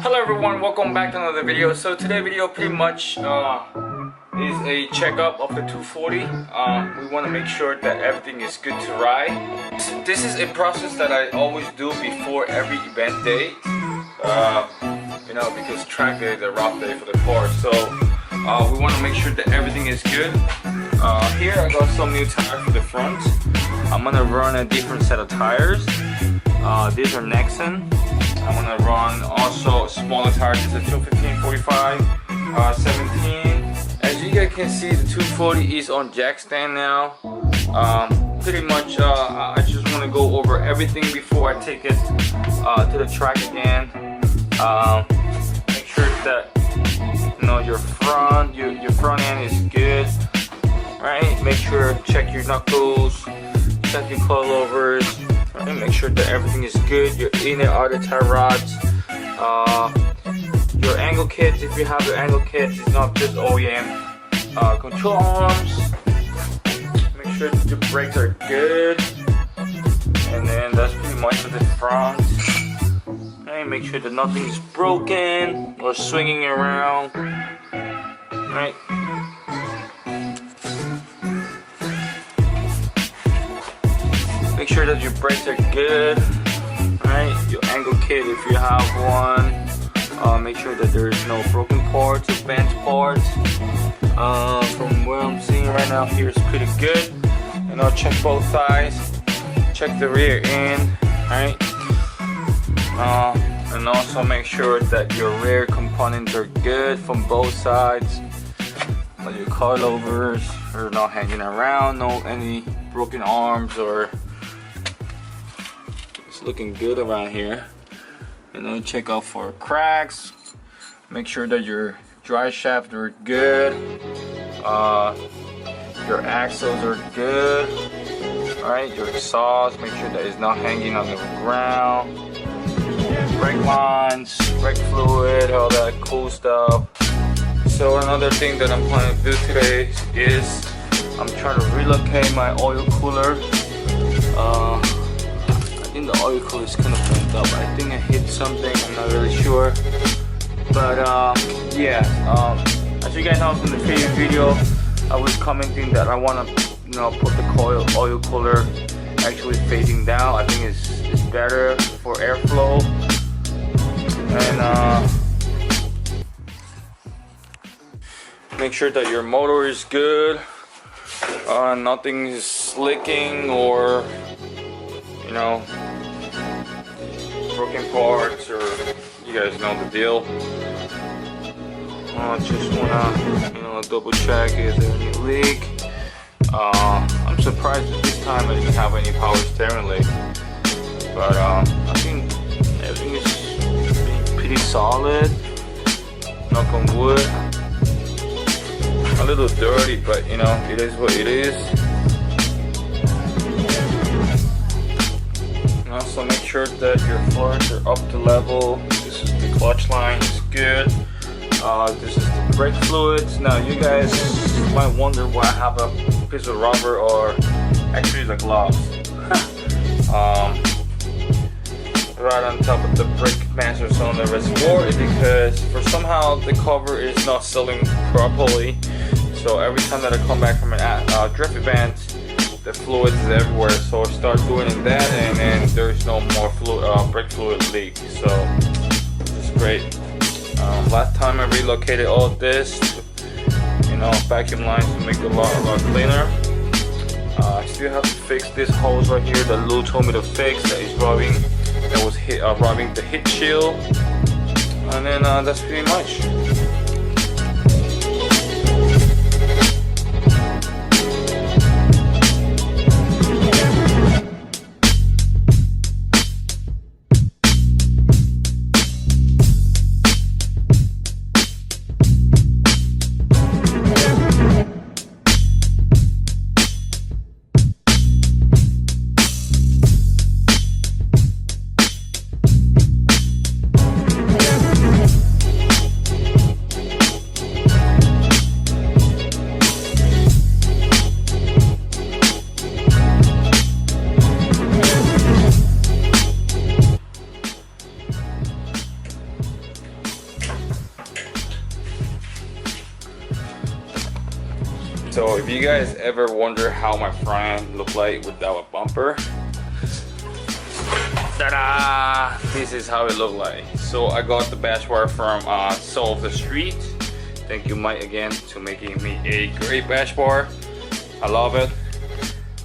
Hello everyone, welcome back to another video. So today's video pretty much is a checkup of the 240. We want to make sure that everything is good to ride. This is a process that I always do before every event day. You know, because track day is a rough day for the car. So we want to make sure that everything is good. Here I got some new tires for the front. I'm gonna run a different set of tires. These are Nexon. I'm gonna run also smaller tires. This is a 215/45 17. As you guys can see, the 240 is on jack stand now. Pretty much, I just want to go over everything before I take it to the track again. Make sure that you know your front end is good, right? Make sure check your knuckles, check your coilovers. And make sure that everything is good. Your inner outer tie rods, your angle kits. If you have your angle kits, it's not just OEM. Control arms. Make sure that the brakes are good. And then that's pretty much for the front. And make sure that nothing is broken or swinging around. Right. Make sure that your brakes are good, right? Your angle kit, if you have one, make sure that there is no broken parts or bent parts. From what I'm seeing right now, here is pretty good. And I'll check both sides, check the rear end, right? And also make sure that your rear components are good from both sides. Like your coilovers are not hanging around, no any broken arms or. Looking good around here. And then check out for cracks. Make sure that your drive shaft are good. Your axles are good. Alright, your exhaust, make sure that it's not hanging on the ground. Brake lines, brake fluid, all that cool stuff. So another thing that I'm planning to do today is I'm trying to relocate my oil cooler. I think the oil cooler is kind of bent up. I think I hit something, I'm not really sure. But yeah, as you guys know from the previous video, I was commenting that I want to, you know, put the oil cooler actually facing down. I think it's better for airflow. And make sure that your motor is good. Nothing is leaking or, you know, broken parts, or you guys know the deal. Just wanna, you know, double check is there any leak. I'm surprised that this time I didn't have any power steering leak, but I think everything is pretty solid. Knock on wood. A little dirty, but you know, it is what it is. Also make sure that your floors are up to level. This is the clutch line, it's good. This is the brake fluids. Now you guys might wonder why I have a piece of rubber, or actually the gloves right on top of the brake master cylinder reservoir, is because for somehow the cover is not sealing properly. So every time that I come back from a drift event, the fluid is everywhere. So I start doing that, and then there's no more brake fluid leak. So it's great. Last time I relocated all of this, you know, vacuum lines to make it a lot cleaner. I still have to fix this hose right here that Lou told me to fix, that is rubbing that was rubbing the heat shield, and then that's pretty much. So if you guys ever wonder how my front end look like without a bumper, ta-da! This is how it look like. So I got the bash wire from Soul of the Street. Thank you, Mike, again, to making me a great bash bar. I love it.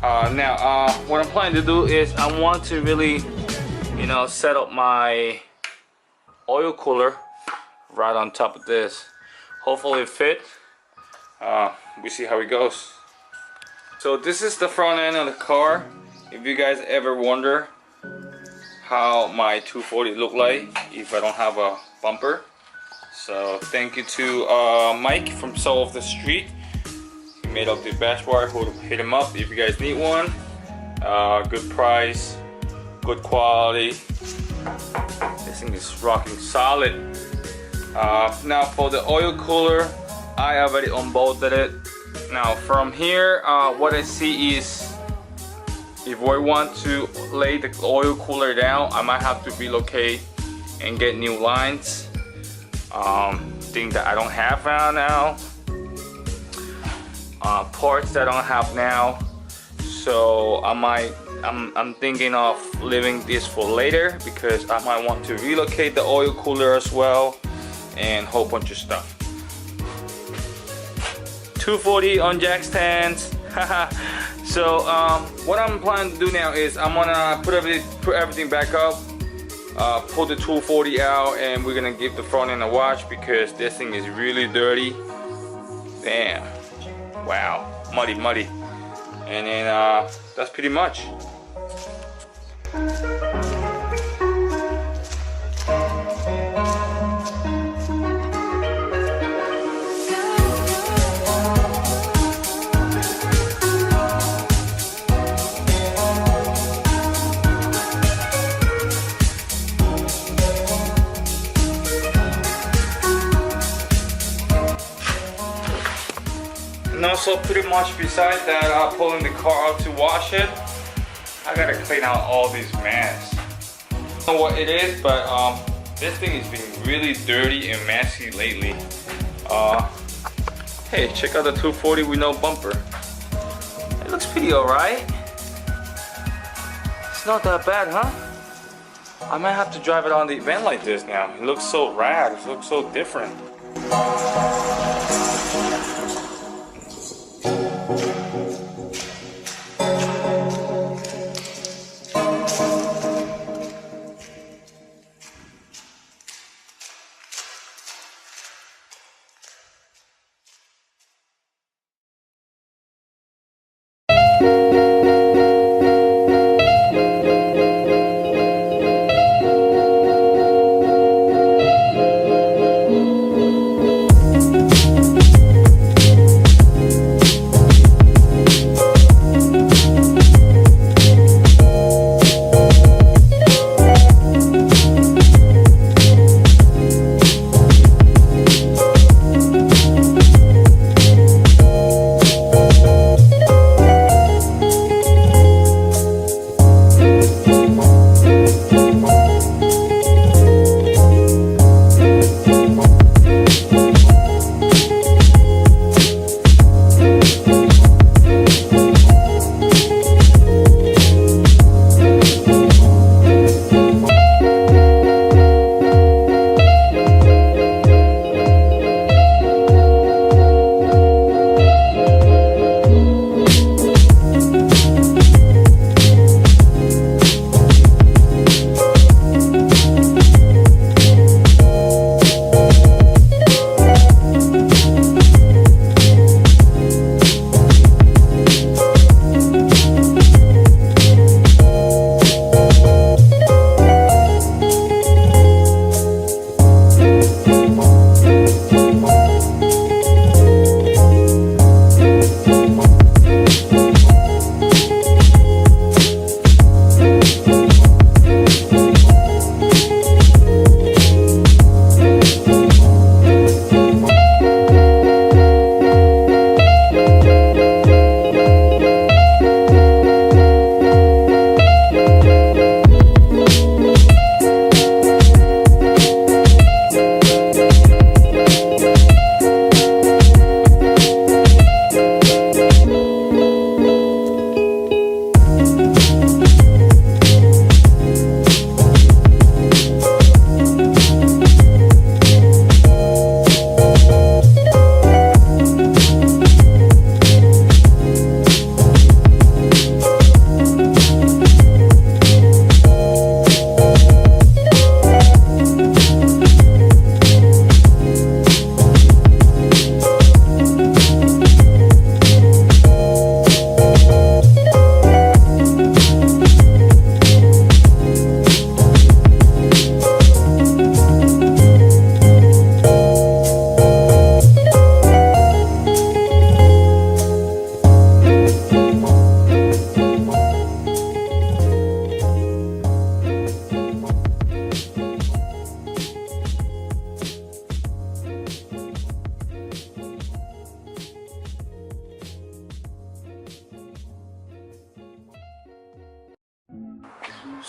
Now what I'm planning to do is I want to really, you know, set up my oil cooler right on top of this. Hopefully it fit. We see how it goes. So this is the front end of the car. If you guys ever wonder how my 240 look like if I don't have a bumper, so thank you to Mike from Soul of the Street. He made up the bash wire. Hit him up if you guys need one. Good price, good quality. This thing is rocking solid. Now for the oil cooler, I already unbolted it. Now from here, what I see is if I want to lay the oil cooler down, I might have to relocate and get new lines. Things that I don't have now. Parts that I don't have now. So I'm thinking of leaving this for later because I might want to relocate the oil cooler as well and a whole bunch of stuff. 240 on jack stands. So what I'm planning to do now is I'm gonna put everything back up, pull the 240 out, and we're gonna give the front end a wash because this thing is really dirty. Damn, wow, muddy. And then that's pretty much. And also pretty much besides that, pulling the car out to wash it, I gotta clean out all these mess. I don't know what it is, but this thing has been really dirty and messy lately. Hey, check out the 240 with no bumper. It looks pretty alright. It's not that bad, huh? I might have to drive it on the event like this now. It looks so rad, it looks so different.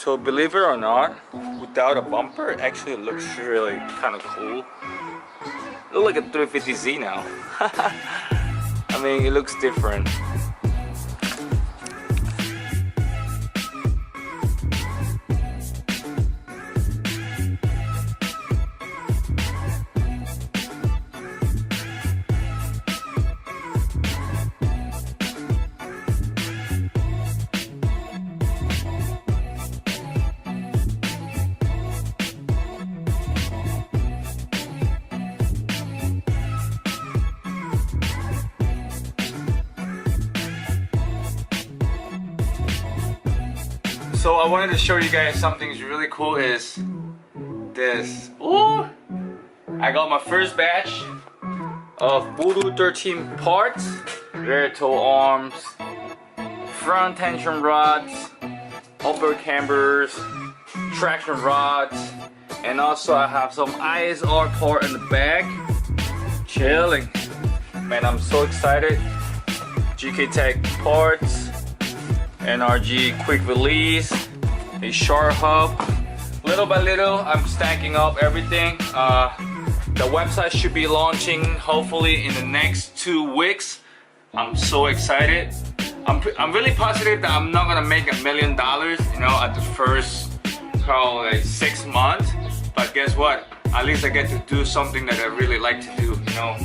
So believe it or not, without a bumper, it actually looks really kind of cool. Look like a 350Z now. I mean, it looks different. So I wanted to show you guys something really cool is this. Ooh! I got my first batch of Voodoo 13 parts. Rear toe arms, front tension rods, upper cambers, traction rods, and also I have some ISR part in the back. Chilling. Man, I'm so excited. GK Tech parts. NRG quick release, a shark hub. Little by little, I'm stacking up everything. The website should be launching hopefully in the next 2 weeks. I'm so excited. I'm really positive that I'm not gonna make $1 million, you know, at the first probably like 6 months. But guess what? At least I get to do something that I really like to do, you know,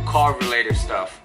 car related stuff.